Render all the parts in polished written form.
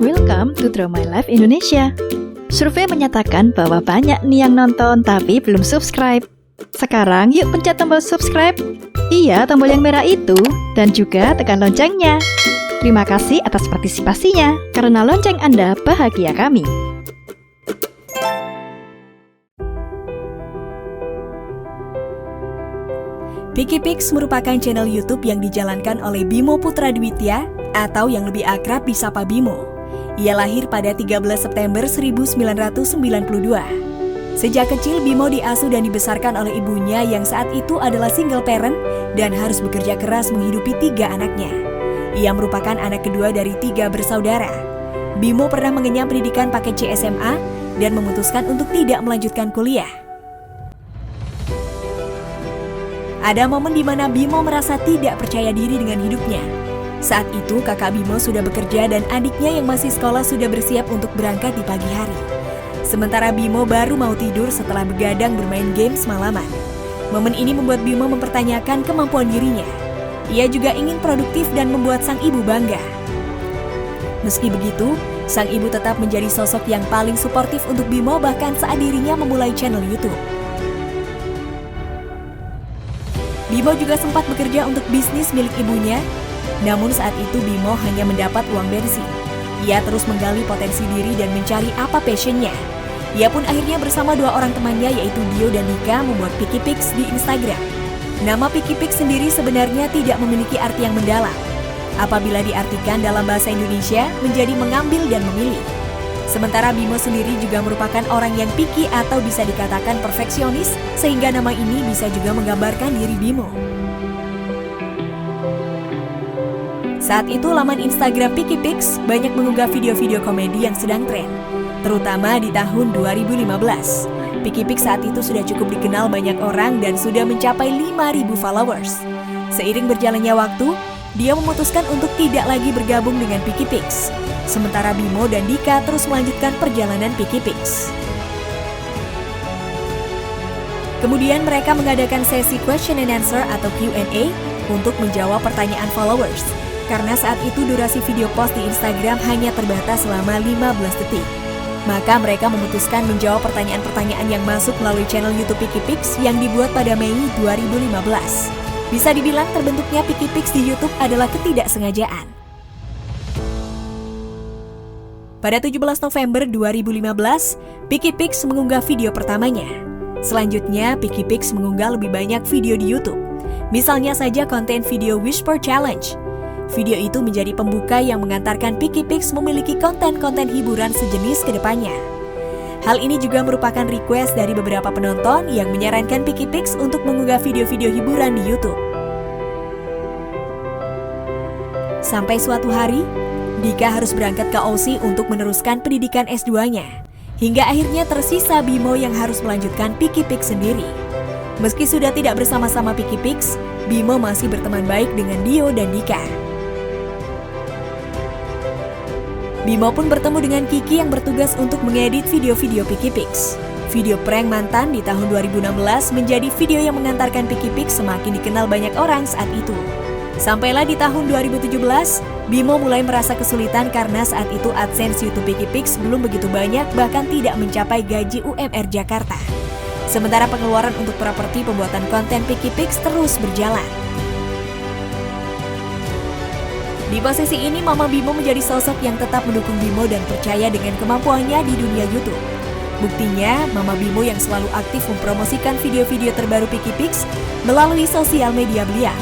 Welcome to Draw My Life Indonesia. Survei menyatakan bahwa banyak nih yang nonton tapi belum subscribe. Sekarang yuk pencet tombol subscribe. Iya, tombol yang merah itu. Dan juga tekan loncengnya. Terima kasih atas partisipasinya. Karena lonceng Anda bahagia kami. PikiPix merupakan channel YouTube yang dijalankan oleh Bimo Putradwitya atau yang lebih akrab disapa Bimo. Ia lahir pada 13 September 1992. Sejak kecil, Bimo diasuh dan dibesarkan oleh ibunya yang saat itu adalah single parent dan harus bekerja keras menghidupi 3 anaknya. Ia merupakan anak kedua dari 3 bersaudara. Bimo pernah mengenyam pendidikan paket C SMA dan memutuskan untuk tidak melanjutkan kuliah. Ada momen di mana Bimo merasa tidak percaya diri dengan hidupnya. Saat itu kakak Bimo sudah bekerja dan adiknya yang masih sekolah sudah bersiap untuk berangkat di pagi hari. Sementara Bimo baru mau tidur setelah begadang bermain game semalaman. Momen ini membuat Bimo mempertanyakan kemampuan dirinya. Ia juga ingin produktif dan membuat sang ibu bangga. Meski begitu, sang ibu tetap menjadi sosok yang paling suportif untuk Bimo bahkan saat dirinya memulai channel YouTube. Bimo juga sempat bekerja untuk bisnis milik ibunya. Namun saat itu Bimo hanya mendapat uang bensin. Ia terus menggali potensi diri dan mencari apa passionnya. Ia pun akhirnya bersama 2 orang temannya yaitu Dio dan Nika membuat PikiPix di Instagram. Nama PikiPix sendiri sebenarnya tidak memiliki arti yang mendalam. Apabila diartikan dalam bahasa Indonesia menjadi mengambil dan memilih. Sementara Bimo sendiri juga merupakan orang yang picky atau bisa dikatakan perfeksionis sehingga nama ini bisa juga menggambarkan diri Bimo. Saat itu laman Instagram PikiPix banyak mengunggah video-video komedi yang sedang tren, terutama di tahun 2015. PikiPix saat itu sudah cukup dikenal banyak orang dan sudah mencapai 5.000 followers. Seiring berjalannya waktu, dia memutuskan untuk tidak lagi bergabung dengan PikiPix. Sementara Bimo dan Dika terus melanjutkan perjalanan PikiPix. Kemudian mereka mengadakan sesi question and answer atau Q&A untuk menjawab pertanyaan followers. Karena saat itu durasi video post di Instagram hanya terbatas selama 15 detik. Maka mereka memutuskan menjawab pertanyaan-pertanyaan yang masuk melalui channel YouTube PikiPix yang dibuat pada Mei 2015. Bisa dibilang terbentuknya PikiPix di YouTube adalah ketidaksengajaan. Pada 17 November 2015, PikiPix mengunggah video pertamanya. Selanjutnya, PikiPix mengunggah lebih banyak video di YouTube. Misalnya saja konten video Whisper Challenge. Video itu menjadi pembuka yang mengantarkan PikiPix memiliki konten-konten hiburan sejenis ke depannya. Hal ini juga merupakan request dari beberapa penonton yang menyarankan PikiPix untuk mengunggah video-video hiburan di YouTube. Sampai suatu hari, Dika harus berangkat ke Aussie untuk meneruskan pendidikan S2-nya. Hingga akhirnya tersisa Bimo yang harus melanjutkan PikiPix sendiri. Meski sudah tidak bersama-sama PikiPix, Bimo masih berteman baik dengan Dio dan Dika. Bimo pun bertemu dengan Kiki yang bertugas untuk mengedit video-video PikiPix. Video prank mantan di tahun 2016 menjadi video yang mengantarkan PikiPix semakin dikenal banyak orang saat itu. Sampailah di tahun 2017, Bimo mulai merasa kesulitan karena saat itu AdSense YouTube PikiPix belum begitu banyak bahkan tidak mencapai gaji UMR Jakarta. Sementara pengeluaran untuk properti pembuatan konten PikiPix terus berjalan. Di posisi ini, Mama Bimo menjadi sosok yang tetap mendukung Bimo dan percaya dengan kemampuannya di dunia YouTube. Buktinya, Mama Bimo yang selalu aktif mempromosikan video-video terbaru PikiPix melalui sosial media beliau.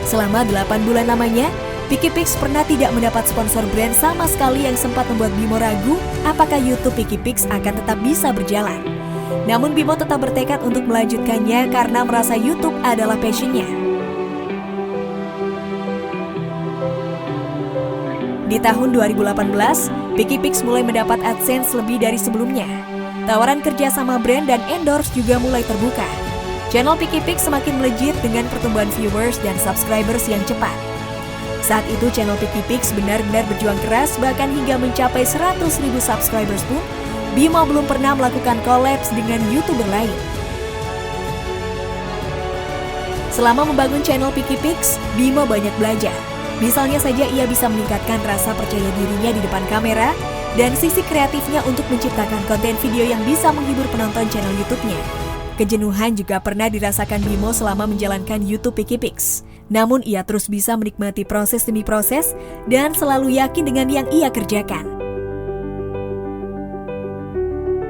Selama 8 bulan lamanya, PikiPix pernah tidak mendapat sponsor brand sama sekali yang sempat membuat Bimo ragu apakah YouTube PikiPix akan tetap bisa berjalan. Namun Bimo tetap bertekad untuk melanjutkannya karena merasa YouTube adalah passion-nya. Di tahun 2018, PikiPix mulai mendapat AdSense lebih dari sebelumnya. Tawaran kerja sama brand dan endorse juga mulai terbuka. Channel PikiPix semakin melejit dengan pertumbuhan viewers dan subscribers yang cepat. Saat itu channel PikiPix benar-benar berjuang keras bahkan hingga mencapai 100.000 subscribers pun, Bimo belum pernah melakukan collabs dengan YouTuber lain. Selama membangun channel PikiPix, Bimo banyak belajar. Misalnya saja ia bisa meningkatkan rasa percaya dirinya di depan kamera dan sisi kreatifnya untuk menciptakan konten video yang bisa menghibur penonton channel YouTube-nya. Kejenuhan juga pernah dirasakan Bimo selama menjalankan YouTube Pikipix. Namun ia terus bisa menikmati proses demi proses dan selalu yakin dengan yang ia kerjakan.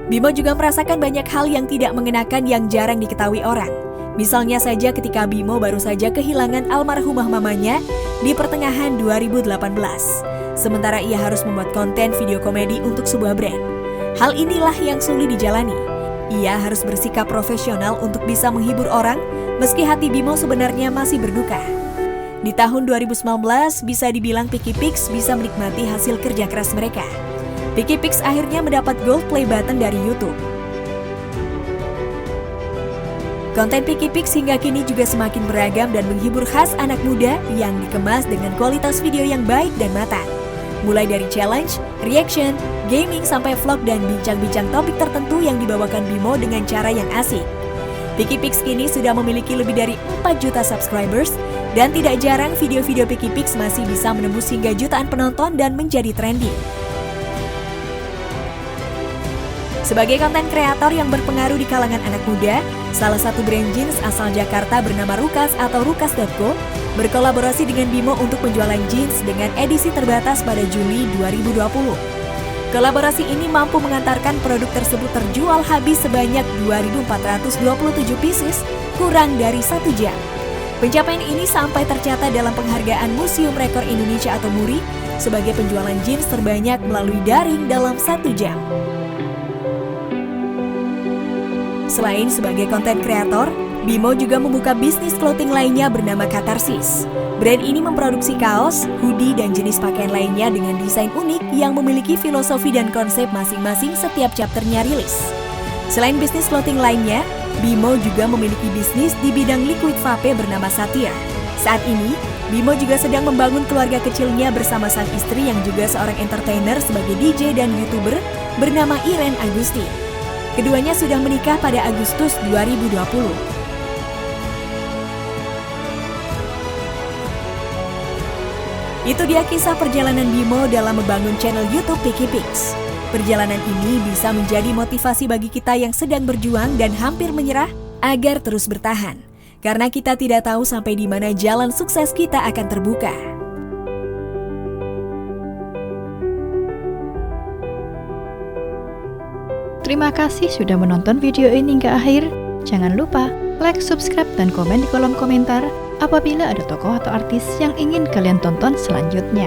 Bimo juga merasakan banyak hal yang tidak mengenakan yang jarang diketahui orang. Misalnya saja ketika Bimo baru saja kehilangan almarhumah mamanya di pertengahan 2018. Sementara ia harus membuat konten video komedi untuk sebuah brand. Hal inilah yang sulit dijalani. Ia harus bersikap profesional untuk bisa menghibur orang, meski hati Bimo sebenarnya masih berduka. Di tahun 2019, bisa dibilang Pikipix bisa menikmati hasil kerja keras mereka. Pikipix akhirnya mendapat Gold Play Button dari YouTube. Konten Pikipix hingga kini juga semakin beragam dan menghibur khas anak muda yang dikemas dengan kualitas video yang baik dan matang. Mulai dari challenge, reaction, gaming sampai vlog dan bincang-bincang topik tertentu yang dibawakan Bimo dengan cara yang asik. Pikipix kini sudah memiliki lebih dari 4 juta subscribers dan tidak jarang video-video Pikipix masih bisa menembus hingga jutaan penonton dan menjadi trending. Sebagai konten kreator yang berpengaruh di kalangan anak muda, salah satu brand jeans asal Jakarta bernama Rukas atau rukas.co berkolaborasi dengan Bimo untuk penjualan jeans dengan edisi terbatas pada Juli 2020. Kolaborasi ini mampu mengantarkan produk tersebut terjual habis sebanyak 2.427 pieces kurang dari 1 jam. Pencapaian ini sampai tercatat dalam penghargaan Museum Rekor Indonesia atau MURI sebagai penjualan jeans terbanyak melalui daring dalam 1 jam. Selain sebagai konten kreator, Bimo juga membuka bisnis clothing lainnya bernama Katarsis. Brand ini memproduksi kaos, hoodie, dan jenis pakaian lainnya dengan desain unik yang memiliki filosofi dan konsep masing-masing setiap chapternya rilis. Selain bisnis clothing lainnya, Bimo juga memiliki bisnis di bidang liquid vape bernama Satir. Saat ini, Bimo juga sedang membangun keluarga kecilnya bersama sang istri yang juga seorang entertainer sebagai DJ dan YouTuber bernama Iren Agusti. Keduanya sudah menikah pada Agustus 2020. Itu dia kisah perjalanan Bimo dalam membangun channel YouTube Pikipix. Perjalanan ini bisa menjadi motivasi bagi kita yang sedang berjuang dan hampir menyerah agar terus bertahan. Karena kita tidak tahu sampai di mana jalan sukses kita akan terbuka. Terima kasih sudah menonton video ini hingga akhir. Jangan lupa like, subscribe, dan komen di kolom komentar apabila ada tokoh atau artis yang ingin kalian tonton selanjutnya.